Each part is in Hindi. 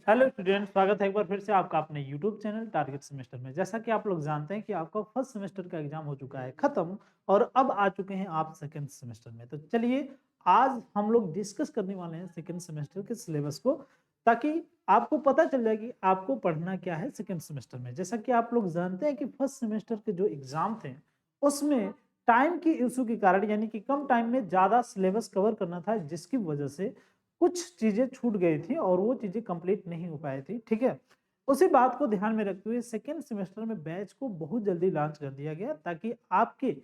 हेलो स्टूडेंट, स्वागत है एक बार फिर से आपका अपने यूट्यूब चैनल टारगेट सेमेस्टर में। जैसा कि आप लोग जानते हैं कि आपका फर्स्ट सेमेस्टर का एग्जाम हो चुका है खत्म और अब आ चुके हैं आप सेकंड सेमेस्टर में। तो चलिए आज हम लोग डिस्कस करने वाले हैं सेकंड सेमेस्टर के सिलेबस को, ताकि आपको पता चल जाए कि आपको पढ़ना क्या है सेकंड सेमेस्टर में। जैसा कि आप लोग जानते हैं कि फर्स्ट सेमेस्टर के जो एग्जाम थे उसमें टाइम की इशू के कारण, यानी कि कम टाइम में ज्यादा सिलेबस कवर करना था, जिसकी वजह से कुछ चीजें छूट गई थी और वो चीजें कंप्लीट नहीं हो पाई थी। ठीक है, उसी बात को ध्यान में रखते हुए सेकेंड सेमेस्टर में बैच को बहुत जल्दी लॉन्च कर दिया गया, ताकि आपके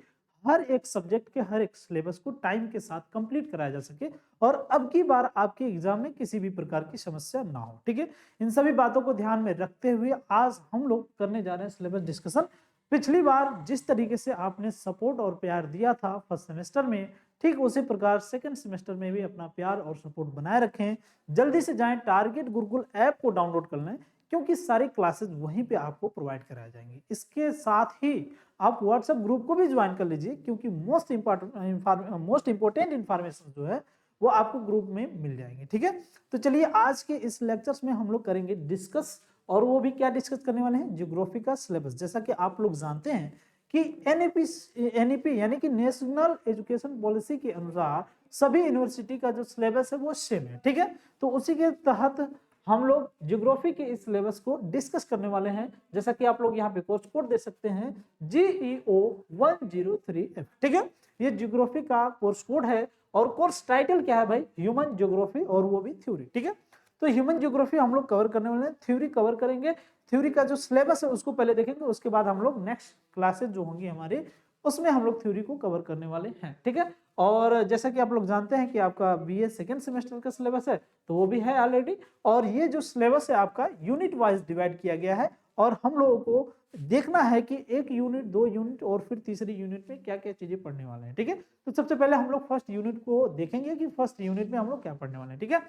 हर एक सब्जेक्ट के हर एक सिलेबस को टाइम के साथ कंप्लीट कराया जा सके और अब की बार आपके एग्जाम में किसी भी प्रकार की समस्या ना हो। ठीक है, इन सभी बातों को ध्यान में रखते हुए आज हम लोग करने जा रहे हैं सिलेबस डिस्कशन। पिछली बार जिस तरीके से आपने सपोर्ट और प्यार दिया था फर्स्ट सेमेस्टर में, ठीक उसी प्रकार सेकंड सेमेस्टर में भी अपना प्यार और सपोर्ट बनाए रखें। जल्दी से जाएं, टारगेट गुरुकुल ऐप को डाउनलोड कर लें, क्योंकि सारी क्लासेस वहीं पे आपको प्रोवाइड कराए जाएंगे। इसके साथ ही आप व्हाट्सएप ग्रुप को भी ज्वाइन कर लीजिए, क्योंकि मोस्ट इंपोर्टेंट इंफॉर्मेशन जो है वो आपको ग्रुप में मिल जाएंगे। ठीक है, तो चलिए आज के इस लेक्चर्स में हम लोग करेंगे डिस्कस, और वो भी क्या डिस्कस करने वाले हैं, ज्योग्राफी का सिलेबस। जैसा कि आप लोग जानते हैं कि एनईपी यानी कि नेशनल एजुकेशन पॉलिसी के अनुसार सभी यूनिवर्सिटी का जो सिलेबस है वो सेम है। ठीक है, तो उसी के तहत हम लोग ज्योग्राफी के इस सिलेबस को डिस्कस करने वाले हैं। जैसा कि आप लोग यहाँ पे कोर्स कोड दे सकते हैं GEO 103F। ठीक है, ये ज्योग्राफी का कोर्स कोड है और कोर्स टाइटल क्या है भाई, ह्यूमन ज्योग्राफी, और वो भी थ्योरी। ठीक है, तो ह्यूमन ज्योग्राफी हम लोग कवर करने वाले हैं, थ्योरी कवर करेंगे। थ्योरी का जो सिलेबस है उसको पहले देखेंगे, उसके बाद हम लोग नेक्स्ट क्लासेस जो होंगी हमारी उसमें हम लोग थ्योरी को कवर करने वाले हैं। ठीक है, और जैसा कि आप लोग जानते हैं कि आपका बीए सेकंड सेमेस्टर का सिलेबस है, तो वो भी है ऑलरेडी। और ये जो सिलेबस है आपका यूनिट वाइज डिवाइड किया गया है, और हम लोगों को देखना है कि एक यूनिट, दो यूनिट और फिर तीसरी यूनिट में क्या क्या चीजें पढ़ने वाले हैं। ठीक है, तो सबसे पहले हम लोग फर्स्ट यूनिट को देखेंगे कि फर्स्ट यूनिट में हम लोग क्या पढ़ने वाले हैं। ठीक है,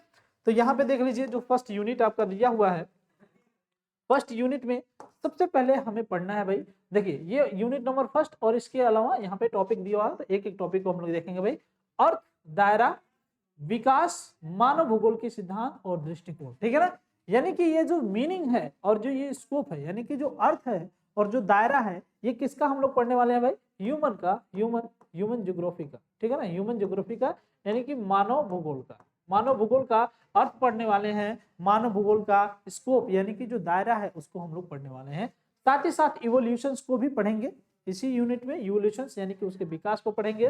तो यहाँ पे देख लीजिए जो फर्स्ट यूनिट आपका दिया हुआ है, फर्स्ट यूनिट में सबसे पहले हमें पढ़ना है भाई, देखिए ये यूनिट नंबर फर्स्ट, और इसके अलावा यहाँ पे टॉपिक दिया हुआ है, तो एक एक टॉपिक को हम लोग देखेंगे भाई। अर्थ, दायरा, विकास, मानव भूगोल के सिद्धांत और दृष्टिकोण। ठीक है ना, यानी कि ये जो मीनिंग है और जो ये स्कोप है, यानी कि जो अर्थ है और जो दायरा है, ये किसका हम लोग पढ़ने वाले हैं भाई, ह्यूमन का, ह्यूमन ज्योग्राफी का। ठीक है ना, ह्यूमन ज्योग्राफी का यानी कि मानव भूगोल का, मानव भूगोल का अर्थ पढ़ने वाले हैं, मानव भूगोल का स्कोप यानी कि जो दायरा है उसको हम लोग पढ़ने वाले हैं। साथ ही साथ इवोल्यूशंस को भी पढ़ेंगे इसी यूनिट में, इवोल्यूशंस यानी कि उसके विकास को पढ़ेंगे।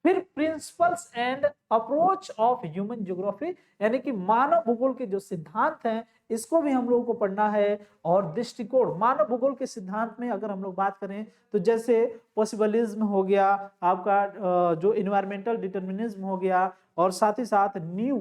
फिर principles and approach of human geography यानी कि मानव भूगोल के जो सिद्धांत हैं इसको भी हम लोगों को पढ़ना है। और दृष्टिकोण, मानव भूगोल के सिद्धांत में अगर हम लोग बात करें तो जैसे पॉसिबलिज्म हो गया आपका, जो इन्वायरमेंटल डिटर्मिनिज्म हो गया, और साथ ही साथ न्यू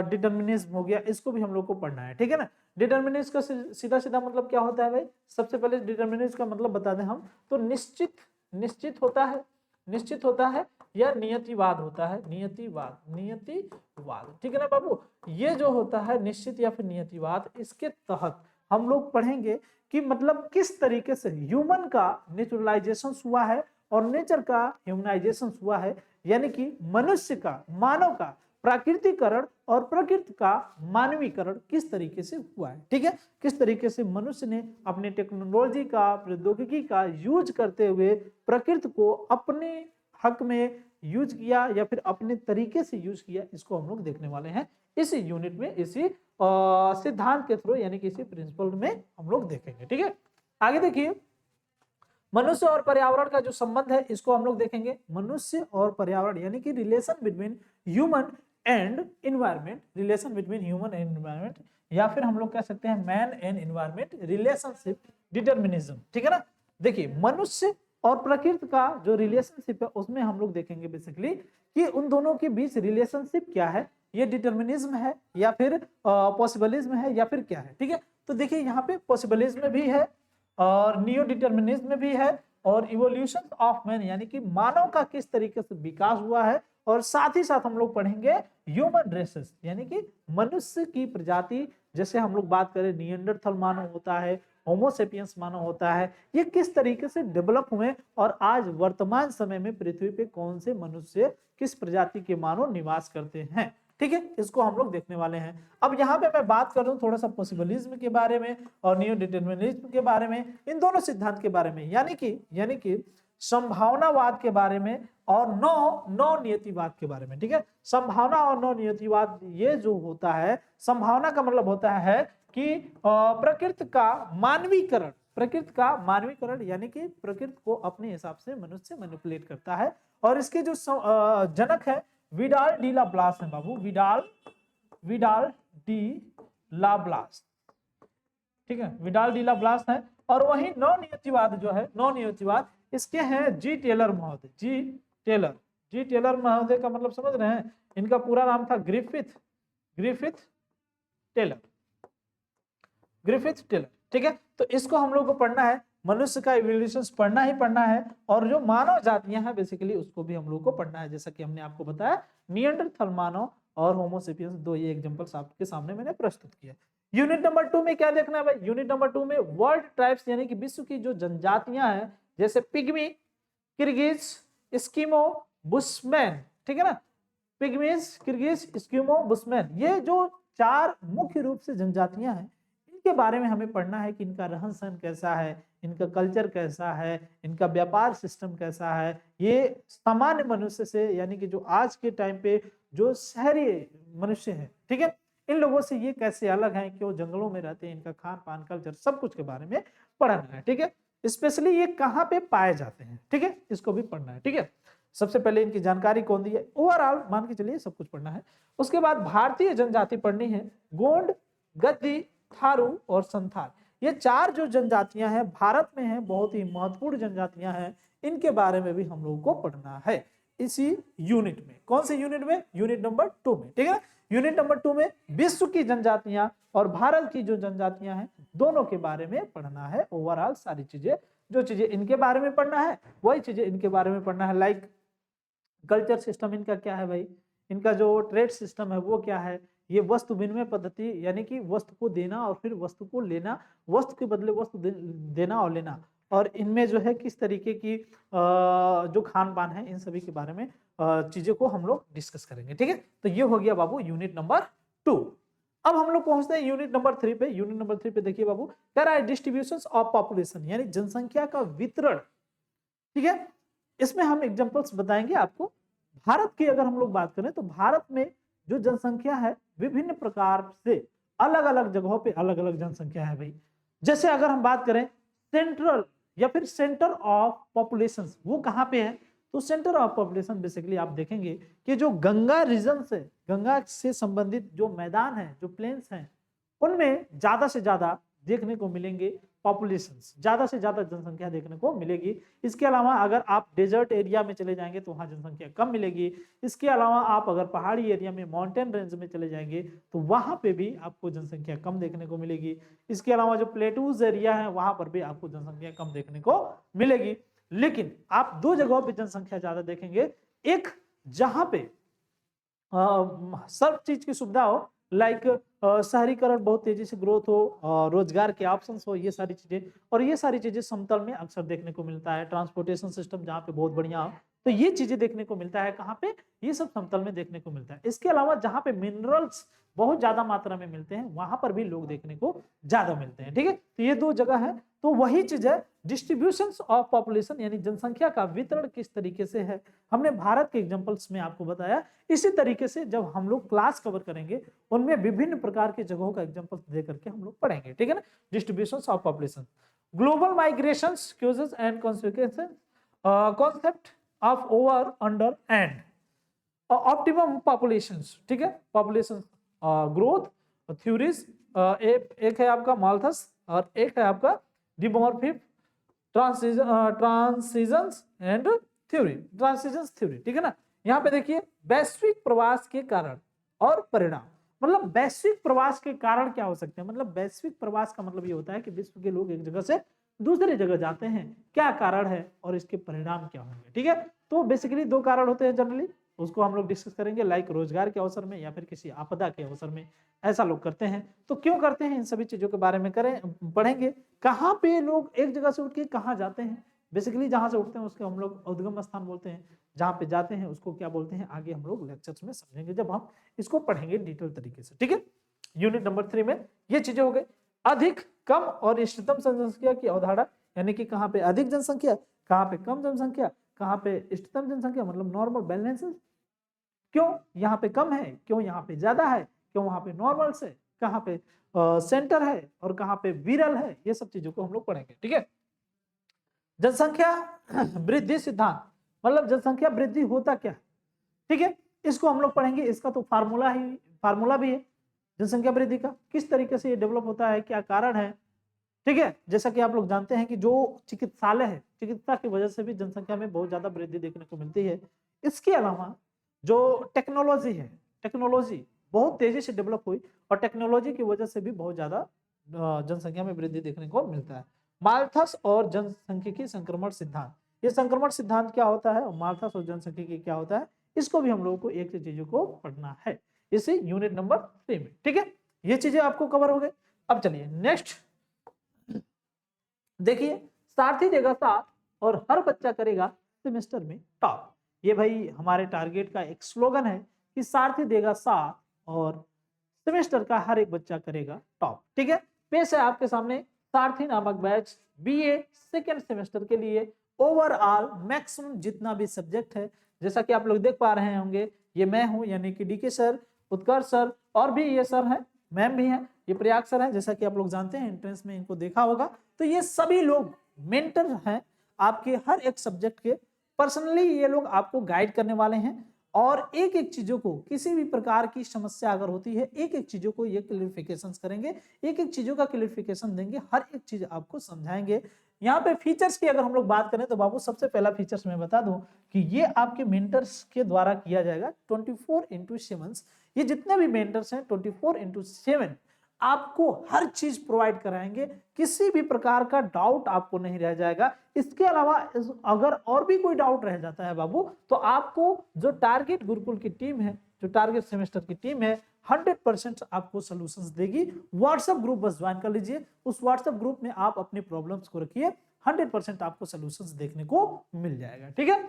डिटर्मिनिज्म हो गया, इसको भी हम लोग को पढ़ना है। ठीक है ना, डिटर्मिनिज्म का सीधा सीधा मतलब क्या होता है भाई, सबसे पहले डिटर्मिनिज्म का मतलब बता दें हम, तो निश्चित होता है, निश्चित होता है या नियतिवाद होता है, नियतिवाद। ठीक है ना बाबू, ये जो होता है निश्चित या फिर नियतिवाद, इसके तहत हम लोग पढ़ेंगे कि मतलब किस तरीके से ह्यूमन का नेचुरलाइजेशन हुआ है और नेचर का ह्यूमनाइजेशन हुआ है, यानी कि मनुष्य का, मानव का प्राकृतिकरण और प्रकृति का मानवीकरण किस तरीके से हुआ है। ठीक है, किस तरीके से मनुष्य ने अपने टेक्नोलॉजी का, प्रौद्योगिकी का यूज करते हुए प्रकृति को अपने हक में यूज किया या फिर अपने तरीके से यूज किया, इसको हम लोग देखने वाले हैं इसी यूनिट में, इसी सिद्धांत के थ्रू, यानी कि इसी प्रिंसिपल में हम लोग देखेंगे। ठीक है, आगे देखिए, मनुष्य और पर्यावरण का जो संबंध है इसको हम लोग देखेंगे। मनुष्य और पर्यावरण यानी कि relation between human and environment, relation between human and environment, या फिर हम लोग कह सकते हैं man and environment relationship determinism. ठीक है ना, देखिए मनुष्य और प्रकृति का जो रिलेशनशिप है उसमें हम लोग देखेंगे बेसिकली कि उन दोनों के बीच रिलेशनशिप क्या है, ये डिटर्मिनिज्म है या फिर पॉसिबलिज्म है या फिर क्या है। ठीक है, तो देखिए यहाँ पे पॉसिबलिज्म भी है और नियो डिटर्मिनिज्म भी है, और इवोल्यूशन ऑफ मैन यानी कि मानव का किस तरीके से विकास हुआ है, और साथ ही साथ हम लोग पढ़ेंगे ह्यूमन रेसेस यानी कि मनुष्य की प्रजाति, जैसे हम लोग बात करें निएंडरथल मानव होता है, होमोसेपियंस मानव होता है, ये किस तरीके से डेवलप हुए, और आज वर्तमान समय में पृथ्वी पे कौन से मनुष्य, किस प्रजाति के मानव निवास करते हैं। ठीक है, इसको हम लोग देखने वाले हैं। अब यहाँ पे मैं बात कर रहा हूँ थोड़ा सा पॉसिबलिज्म के बारे में और नियो डिटरमिनिज्म के बारे में, इन दोनों सिद्धांत के बारे में, यानी कि संभावनावाद के बारे में और नौ नियतिवाद के बारे में। ठीक है, संभावना और नौ नियतिवाद, ये जो होता है, संभावना का मतलब होता है कि प्रकृति का मानवीकरण यानी कि प्रकृति को अपने हिसाब से मनुष्य मैनिपुलेट करता है। और इसके जो जनक है विडाल डी लाप्लास है बाबू, विडाल डी लाप्लास। ठीक है, विडाल डी लाप्लास है। और वही नौ नियतिवाद जो है, नौ नियतिवाद इसके हैं जी टेलर महोदय। जी टेलर महोदय का मतलब समझ रहे हैं, इनका पूरा नाम था ग्रिफिथ टेलर। ठीक है, तो इसको हम लोग को पढ़ना है, मनुष्य का इवोल्यूशन पढ़ना है। और जो मानव जातियां हैं बेसिकली उसको भी हम लोग को पढ़ना है, जैसा कि हमने आपको बताया निएंडरथल मानव और होमो सेपियंस, दो ये एग्जांपल्स आपके सामने मैंने प्रस्तुत किया। यूनिट नंबर 2 में क्या देखना है भाई? यूनिट नंबर 2 में वर्ल्ड ट्राइब्स यानी कि विश्व की जो जनजातियां हैं, जैसे पिग्मी, किर्गिज, एस्किमो, बुशमैन। ठीक है ना, पिग्मीज, किर्गिज, एस्किमो, बुशमैन, ये जो 4 मुख्य रूप से जनजातियां हैं, इनके बारे में हमें पढ़ना है कि इनका रहन सहन कैसा है, इनका कल्चर कैसा है, इनका व्यापार सिस्टम कैसा है। ये सामान्य मनुष्य से यानी कि जो आज के टाइम पे जो शहरी मनुष्य है, ठीक है, इन लोगों से ये कैसे अलग हैं, क्यों जंगलों में रहते हैं, इनका खान पान कल्चर सब कुछ के बारे में पढ़ना है। ठीक है, स्पेशली ये कहाँ पे पाए जाते हैं, ठीक है, इसको भी पढ़ना है। ठीक है, सबसे पहले इनकी जानकारी कौन दी है, ओवरऑल मान के चलिए सब कुछ पढ़ना है। उसके बाद भारतीय जनजाति पढ़नी है, गोंड, गद्दी, थारू और संथाल। ये 4 जो जनजातियां हैं भारत में हैं, बहुत ही महत्वपूर्ण जनजातियां हैं, इनके बारे में भी हम लोगों को पढ़ना है इसी यूनिट में। कौन से यूनिट में? यूनिट नंबर 2 में। ठीक है, यूनिट नंबर 2 में विश्व की जनजातियां और भारत की जो जनजातियां हैं दोनों के बारे में पढ़ना है। ओवरऑल सारी चीजें, जो चीजें इनके बारे में पढ़ना है वही चीजें इनके बारे में पढ़ना है। लाइक कल्चर सिस्टम इनका क्या है भाई, इनका जो ट्रेड सिस्टम है वो क्या है, ये वस्तु विनिमय पद्धति यानी कि वस्तु को देना और फिर वस्तु को लेना, वस्तु के बदले वस्तु देना और लेना, और इनमें जो है किस तरीके की जो खान पान है, इन सभी के बारे में चीजों को हम लोग डिस्कस करेंगे। ठीक है, तो ये हो गया बाबू यूनिट नंबर 2। अब हम लोग पहुंचते हैं यूनिट नंबर 3 पे। यूनिट नंबर 3 पे देखिए बाबू, कह रहा है डिस्ट्रीब्यूशन ऑफ पॉपुलेशन यानी जनसंख्या का वितरण। ठीक है, इसमें हम एग्जांपल्स बताएंगे आपको। भारत की अगर हम लोग बात करें तो भारत में जो जनसंख्या है विभिन्न प्रकार से अलग अलग जगहों पे अलग अलग जनसंख्या है भाई। जैसे अगर हम बात करें सेंट्रल या फिर सेंटर ऑफ पॉपुलेशन, वो कहाँ पे है? तो सेंटर ऑफ पॉपुलेशन बेसिकली आप देखेंगे कि जो गंगा रीजन से, गंगा से संबंधित जो मैदान है, जो प्लेन्स हैं, उनमें ज्यादा से ज्यादा देखने को मिलेंगे पॉपुलेशंस, ज्यादा से ज्यादा जनसंख्या देखने को मिलेगी। इसके अलावा अगर आप डेजर्ट एरिया में चले जाएंगे तो वहां जनसंख्या कम मिलेगी। इसके अलावा आप अगर पहाड़ी एरिया में, माउंटेन रेंज में चले जाएंगे तो वहां पे भी आपको जनसंख्या कम देखने को मिलेगी। इसके अलावा जो प्लेटूज एरिया है वहां पर भी आपको जनसंख्या कम देखने को मिलेगी। लेकिन आप 2 जगहों पर जनसंख्या ज्यादा देखेंगे, एक जहां पे सब चीज की सुविधा हो, लाइक शहरीकरण बहुत तेजी से ग्रोथ हो, रोजगार के ऑप्शंस हो, ये सारी चीजें, और ये सारी चीजें समतल में अक्सर देखने को मिलता है। ट्रांसपोर्टेशन सिस्टम जहाँ पे बहुत बढ़िया हो, तो ये चीजें देखने को मिलता है कहाँ पे? ये सब समतल में देखने को मिलता है। इसके अलावा जहाँ पे मिनरल्स बहुत ज्यादा मात्रा में मिलते हैं वहां पर भी लोग देखने को ज्यादा मिलते हैं। ठीक है, तो ये 2 जगह है। तो वही चीज है डिस्ट्रीब्यूशन ऑफ पॉपुलेशन यानी जनसंख्या का वितरण किस तरीके से है, हमने भारत के एग्जांपल्स में आपको बताया। इसी तरीके से जब हम लोग क्लास कवर करेंगे उनमें विभिन्न प्रकार की जगहों का एग्जांपल दे करके हम लोग पढ़ेंगे। ठीक है ना, distribution of population, global migration, causes and consequences, concept of over, under and optimum populations. ठीक है, पॉपुलेशन ग्रोथ थ्योरीज, एक है आपका माल्थस और एक है आपका डिमॉर्फिक ट्रांसिशंस एंड थ्योरी, ट्रांसिशंस थ्योरी। ठीक है ना, यहाँ पे देखिए वैश्विक प्रवास के कारण और परिणाम, मतलब वैश्विक प्रवास के कारण क्या हो सकते हैं, मतलब वैश्विक प्रवास का मतलब ये होता है कि विश्व के लोग एक जगह से दूसरी जगह जाते हैं, क्या कारण है और इसके परिणाम क्या होंगे। ठीक है, तो बेसिकली 2 कारण होते हैं जनरली, उसको हम लोग डिस्कस करेंगे, लाइक रोजगार के अवसर में या फिर किसी आपदा के अवसर में ऐसा लोग करते हैं। तो क्यों करते हैं इन सभी चीजों के बारे में पढ़ेंगे। कहाँ पे लोग एक जगह से उठ के कहाँ जाते हैं, बेसिकली जहां से उठते हैं उसके हम लोग उद्गम स्थान बोलते हैं, जहां पे जाते हैं उसको क्या बोलते हैं, आगे हम लोग लेक्चर्स में समझेंगे जब हम इसको पढ़ेंगे डिटेल तरीके से। ठीक है, यूनिट नंबर 3 में ये चीजें हो गई। अधिक, कम और इष्टतम जनसंख्या की अवधारणा, यानी कि कहाँ पे अधिक जनसंख्या, कहाँ पे कम जनसंख्या, कहाँ पे इष्टतम जनसंख्या मतलब नॉर्मल बैलेंस, क्यों यहाँ पे कम है, क्यों यहाँ पे ज्यादा है, क्यों वहां पे नॉर्मल से, कहाँ पे सेंटर है और कहाँ पे विरल है, ये सब चीजों को हम लोग पढ़ेंगे। ठीक है, जनसंख्या वृद्धि सिद्धांत, मतलब जनसंख्या वृद्धि होता क्या है, ठीक है, इसको हम लोग पढ़ेंगे। इसका तो फार्मूला भी है जनसंख्या वृद्धि का, किस तरीके से ये डेवलप होता है, क्या कारण है। ठीक है, जैसा कि आप लोग जानते हैं कि जो चिकित्सालय है, चिकित्सा की वजह से भी जनसंख्या में बहुत ज्यादा वृद्धि देखने को मिलती है। इसके अलावा जो टेक्नोलॉजी है, टेक्नोलॉजी बहुत तेजी से डेवलप हुई और टेक्नोलॉजी की वजह से भी बहुत ज्यादा जनसंख्या में वृद्धि देखने को मिलता है। माल्थस और जनसांख्यिकी संक्रमण सिद्धांत, ये संक्रमण सिद्धांत क्या होता है और माल्थस और जनसांख्यिकी क्या होता है, इसको भी हम लोगों को एक चीजों को पढ़ना है इसी यूनिट नंबर 3 में। ठीक है, ये चीजें आपको कवर हो गई। अब चलिए नेक्स्ट देखिए, सारथी देगा साथ और हर बच्चा करेगा सेमेस्टर में टॉप। ये भाई हमारे टारगेट का एक स्लोगन है कि सारथी देगा साथ और सेमेस्टर का हर एक बच्चा करेगा टॉप। ठीक है, पेश है आपके सामने सारथी नामक बैच बीए सेकेंड सेमेस्टर के लिए ओवरऑल मैक्सिमम जितना भी सब्जेक्ट है, जैसा कि आप लोग देख पा रहे होंगे, ये मैं हूं यानी कि डीके सर, उत्कर्ष सर और भी ये सर हैं, मैम भी हैं, ये प्रयाग सर हैं, जैसा कि आप लोग जानते हैं एंट्रेंस में इनको देखा होगा। तो ये सभी लोग मेंटर हैं आपके हर एक सब्जेक्ट के। पर्सनली ये लोग आपको गाइड करने वाले हैं और एक एक चीजों को, किसी भी प्रकार की समस्या अगर होती है, एक एक चीजों को ये क्लियरिफिकेशन करेंगे, एक एक चीजों का क्लियरिफिकेशन देंगे, हर एक चीज आपको समझाएंगे। यहाँ पे फीचर्स की अगर हम लोग बात करें तो बाबू सबसे पहला फीचर्स मैं बता दूं कि ये आपके मेंटर्स के द्वारा किया जाएगा 24/7। ये जितने भी मेंटर्स हैं 24/7 आपको हर चीज प्रोवाइड कराएंगे, किसी भी प्रकार का डाउट आपको नहीं रह जाएगा। इसके अलावा अगर और भी कोई डाउट रह जाता है बाबू, तो आपको जो टारगेट गुरुकुल की टीम है, जो टारगेट सेमेस्टर की टीम है, 100% आपको सॉल्यूशंस देगी। व्हाट्सएप ग्रुप बस ज्वाइन कर लीजिए, उस व्हाट्सएप ग्रुप में आप अपनी प्रॉब्लम्स को रखिए, 100% आपको सॉल्यूशंस देखने को मिल जाएगा। ठीक है,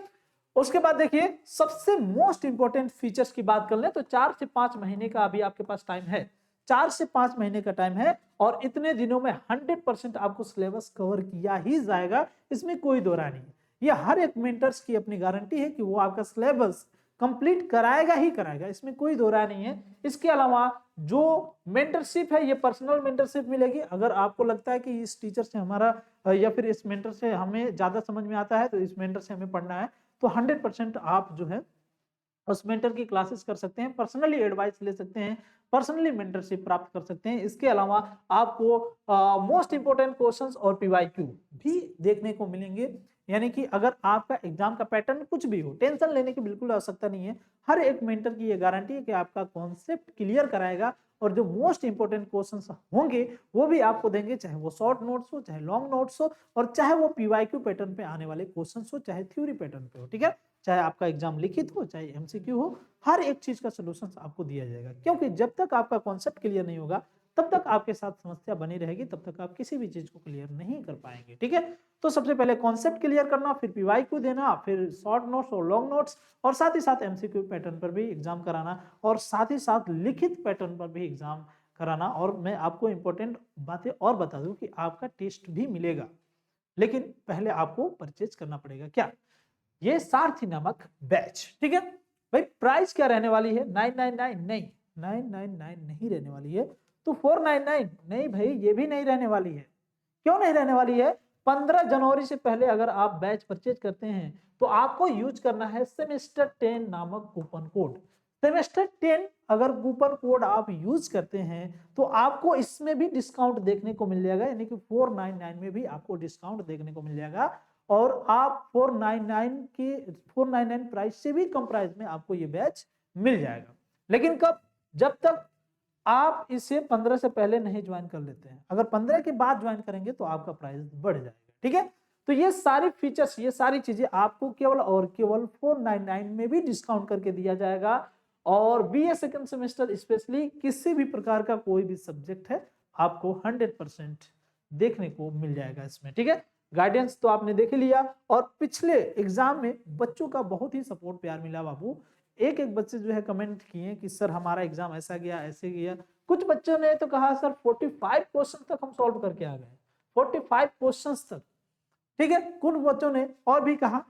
उसके बाद देखिए सबसे मोस्ट इंपोर्टेंट फीचर्स की बात कर लें तो 4 से 5 महीने का अभी आपके पास टाइम है, 4 से 5 महीने का टाइम है और इतने दिनों में 100% आपको सिलेबस कवर किया ही जाएगा, इसमें कोई दो राय नहीं। ये हर एक मेंटर्स की अपनी गारंटी है कि वो आपका सिलेबस कंप्लीट कराएगा ही कराएगा, इसमें कोई दो राय नहीं है। इसके अलावा जो मेंटरशिप है ये पर्सनल मेंटरशिप मिलेगी। अगर आपको लगता है कि इस टीचर से हमारा या फिर इस मेंटर से हमें ज्यादा समझ में आता है तो इस मेंटर से हमें पढ़ना है, तो 100% आप जो है उस मेंटर की क्लासेस कर सकते हैं, पर्सनली एडवाइस ले सकते हैं, पर्सनली मेंटरशिप प्राप्त कर सकते हैं। इसके अलावा आपको मोस्ट इंपोर्टेंट क्वेश्चंस और पीवाईक्यू भी देखने को मिलेंगे, यानी कि अगर आपका एग्जाम का पैटर्न कुछ भी हो, टेंशन लेने की बिल्कुल आवश्यकता नहीं है। हर एक मेंटर की ये गारंटी है कि आपका कॉन्सेप्ट क्लियर कराएगा और जो मोस्ट इंपोर्टेंट क्वेश्चंस होंगे वो भी आपको देंगे, चाहे वो शॉर्ट नोट्स हो, चाहे लॉन्ग नोट्स हो और चाहे वो पीवाईक्यू पैटर्न पे आने वाले क्वेश्चंस हो, चाहे थ्योरी पैटर्न पे हो। ठीक है, चाहे आपका एग्जाम लिखित हो, चाहे एमसीक्यू हो, हर एक चीज का सॉल्यूशन आपको दिया जाएगा, क्योंकि जब तक आपका कॉन्सेप्ट क्लियर नहीं होगा तब तक आपके साथ समस्या बनी रहेगी, तब तक आप किसी भी चीज को क्लियर नहीं कर पाएंगे। ठीक है, तो सबसे पहले कॉन्सेप्ट क्लियर करना, फिर पीवाईक्यू देना, फिर शॉर्ट नोट्स और लॉन्ग नोट्स और साथ ही साथ एमसीक्यू पैटर्न पर भी एग्जाम कराना और साथ ही साथ लिखित पैटर्न पर भी एग्जाम कराना। और मैं आपको इंपॉर्टेंट बातें और बता दूं कि आपका टेस्ट भी मिलेगा, लेकिन पहले आपको परचेज करना पड़ेगा। क्या? ये सारथी नामक बैच। ठीक है भाई, प्राइस क्या रहने वाली है? 999 नहीं, 999 नहीं रहने वाली है, तो 499 नहीं भाई, ये भी नहीं रहने वाली है। क्यों नहीं रहने वाली है? 15 जनवरी से पहले अगर आप बैच परचेज करते हैं तो आपको यूज करना है सेमेस्टर 10 नामक कूपन कोड। सेमेस्टर 10 अगर कूपन कोड आप यूज करते हैं तो आपको इसमें भी डिस्काउंट देखने को मिल जाएगा, यानी कि 499 में भी आपको डिस्काउंट देखने को मिल जाएगा और आप 499 प्राइस से भी कम प्राइस में आपको ये बैच मिल जाएगा। लेकिन कब? जब तक आप इसे 15 से पहले नहीं ज्वाइन कर लेते हैं। अगर 15 के बाद ज्वाइन करेंगे तो आपका प्राइस बढ़ जाएगा। ठीक है, तो ये सारी फीचर्स, ये सारी चीजें आपको केवल और केवल 499 में भी डिस्काउंट करके दिया जाएगा। और बीए सेकंड सेमेस्टर स्पेशली किसी भी प्रकार का कोई भी सब्जेक्ट है आपको 100% देखने को मिल जाएगा इसमें। ठीक है, गाइडेंस तो आपने देख ही लिया, और पिछले एग्जाम में बच्चों का बहुत ही सपोर्ट प्यार मिला बाबू। एक एक बच्चे जो है कमेंट किए कि सर हमारा एग्जाम ऐसा गया ऐसे गया। कुछ बच्चों ने तो कहा सर 45 क्वेश्चन तक हम सॉल्व करके आ गए, 45 क्वेश्चंस तक, ठीक है। कुछ बच्चों ने और भी कहा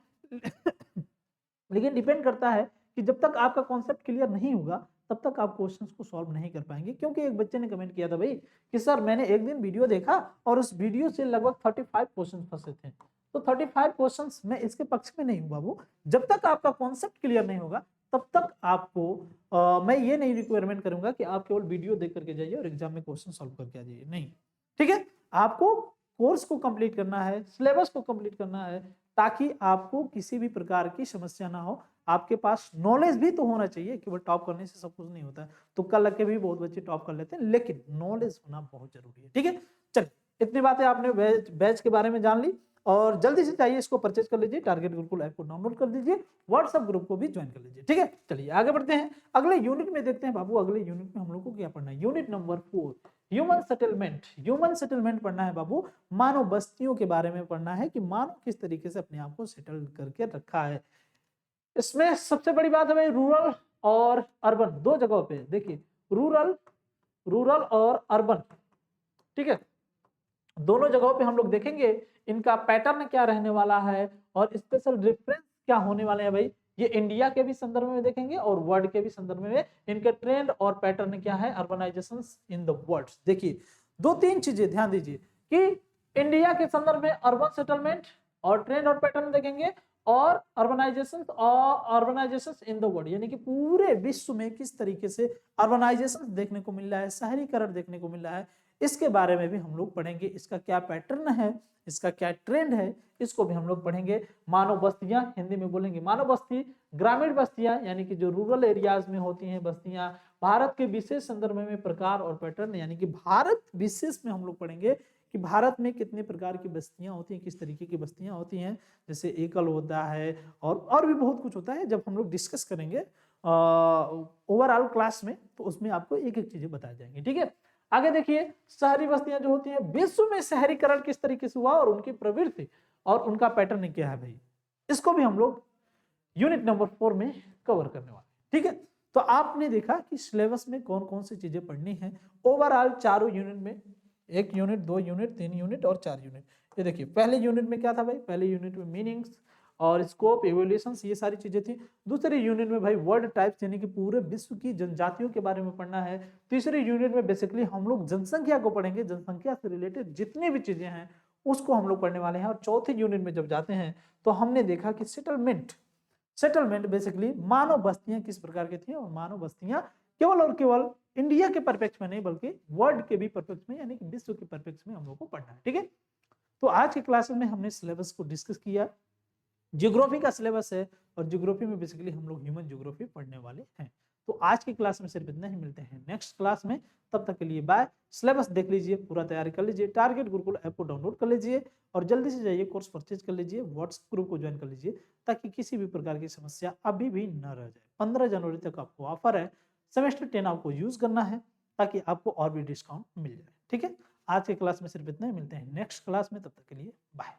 लेकिन डिपेंड करता है कि जब तक आपका कॉन्सेप्ट क्लियर नहीं होगा तब तक आप क्वेश्चंस को सॉल्व नहीं कर पाएंगे। क्योंकि एक बच्चे ने कमेंट किया था भाई कि सर मैंने एक दिन वीडियो देखा और उस वीडियो से लगभग 35 क्वेश्चन फंसे थे। तो 35 क्वेश्चंस मैं इसके पक्ष में नहीं हूँ बाबू। जब तक आपका कॉन्सेप्ट क्लियर नहीं होगा तब तक आपको मैं ये नहीं रिक्वायरमेंट करूंगा कि आप केवल वीडियो देख करके जाइए और एग्जाम में क्वेश्चन सॉल्व करके आ जाइए, नहीं, ठीक है। आपको कोर्स को कंप्लीट करना है, सिलेबस को कंप्लीट करना है, ताकि आपको किसी भी प्रकार की समस्या ना हो। आपके पास नॉलेज भी तो होना चाहिए, केवल टॉप करने से सब कुछ नहीं होता है। तुक्का लग के भी बहुत बच्चे टॉप कर लेते हैं, लेकिन नॉलेज होना बहुत जरूरी है, ठीक है। चलिए, इतनी बातें आपने बैच के बारे में जान ली, और जल्दी से चाहिए इसको परचेज कर लीजिए, टारगेट गुरुकुल ऐप को डाउनलोड कर दीजिए, व्हाट्सएप ग्रुप को भी ज्वाइन कर लीजिए, ठीक है। चलिए आगे बढ़ते हैं, अगले यूनिट में देखते हैं बाबू। अगले यूनिट में हम लोग को क्या पढ़ना है? Unit number 4, human settlement. Human settlement पढ़ना है बाबू, मानव बस्तियों के बारे में पढ़ना है कि मानव किस तरीके से अपने आप को सेटल करके रखा है। इसमें सबसे बड़ी बात है भाई, रूरल और अर्बन दो जगहों पे देखिए, रूरल और अर्बन, ठीक है, दोनों जगहों पे हम लोग देखेंगे इनका पैटर्न क्या रहने वाला है और स्पेशल रेफरेंस क्या होने वाले हैं भाई। ये इंडिया के भी संदर्भ में देखेंगे और वर्ल्ड के भी संदर्भ में इनके ट्रेंड और पैटर्न क्या है, अर्बनाइजेशन इन द वर्ल्ड। देखिए दो तीन चीजें ध्यान दीजिए कि इंडिया के संदर्भ में अर्बन सेटलमेंट और ट्रेंड और पैटर्न देखेंगे, और अर्बनाइजेशन इन द वर्ल्ड, यानी कि पूरे विश्व में किस तरीके से अर्बनाइजेशन देखने को मिल रहा है, शहरीकरण देखने को मिल रहा है, इसके बारे में भी हम लोग पढ़ेंगे। इसका क्या पैटर्न है, इसका क्या ट्रेंड है, इसको भी हम लोग पढ़ेंगे। मानव बस्तियां, हिंदी में बोलेंगे मानव बस्ती, ग्रामीण बस्तियां यानी कि जो रूरल एरियाज में होती हैं बस्तियां, भारत के विशेष संदर्भ में प्रकार और पैटर्न, यानी कि भारत विशेष में हम लोग पढ़ेंगे कि भारत में कितने प्रकार की बस्तियां होती हैं, किस तरीके की बस्तियां होती हैं, जैसे एकल होता है और भी बहुत कुछ होता है। जब हम लोग डिस्कस करेंगे ओवरऑल क्लास में, तो उसमें आपको एक एक चीजें बताई जाएंगी, ठीक है। आगे देखिए, शहरी बस्तियां जो होती हैं, विश्व में शहरीकरण किस तरीके से हुआ और उनकी प्रवृत्ति और उनका पैटर्न क्या है भाई, इसको भी हम लोग यूनिट नंबर 4 में कवर करने वाले, ठीक है। तो आपने देखा कि सिलेबस में कौन कौन सी चीजें पढ़नी है ओवरऑल चारों यूनिट में, 1 यूनिट, 2 यूनिट, 3 यूनिट और 4 यूनिट। ये देखिए पहले यूनिट में क्या था भाई, पहले यूनिट में मीनिंग्स और स्कोप, एवोल्यूशंस, ये सारी चीजें थी। दूसरे यूनिट में भाई वर्ड टाइप्स, यानी कि पूरे विश्व की जनजातियों के बारे में पढ़ना है। तीसरे यूनिट में बेसिकली हम लोग जनसंख्या को पढ़ेंगे, जनसंख्या से रिलेटेड जितनी भी चीजें हैं उसको हम लोग पढ़ने वाले हैं। और चौथे यूनिट में जब जाते हैं तो हमने देखा कि सेटलमेंट बेसिकली मानव बस्तियां किस प्रकार की थी, और मानव बस्तियां केवल और केवल इंडिया के परपेक्स में नहीं बल्कि वर्ल्ड के भी परपेक्स में, यानी कि विश्व के परपेक्स में हम लोग को पढ़ना है, ठीक है। तो आज के क्लास में हमने सिलेबस को डिस्कस किया, ज्योग्राफी का सिलेबस है, और ज्योग्राफी में बेसिकली हम लोग ह्यूमन ज्योग्राफी पढ़ने वाले हैं। तो आज की क्लास में सिर्फ इतना ही, मिलते हैं नेक्स्ट क्लास में, तब तक के लिए बाय। सिलेबस देख लीजिए, पूरा तैयारी कर लीजिए, टारगेट गुरुकुल ऐप को डाउनलोड कर लीजिए और जल्दी से जाइए कोर्स परचेज कर लीजिए, व्हाट्सएप ग्रुप को ज्वाइन कर लीजिए, ताकि किसी भी प्रकार की समस्या अभी भी न रह जाए। 15 जनवरी तक आपको ऑफर है, सेमेस्टर 10 आपको यूज करना है ताकि आपको और भी डिस्काउंट मिल जाए, ठीक है। आज के क्लास में सिर्फ इतना ही, मिलते हैं नेक्स्ट क्लास में, तब तक के लिए बाय।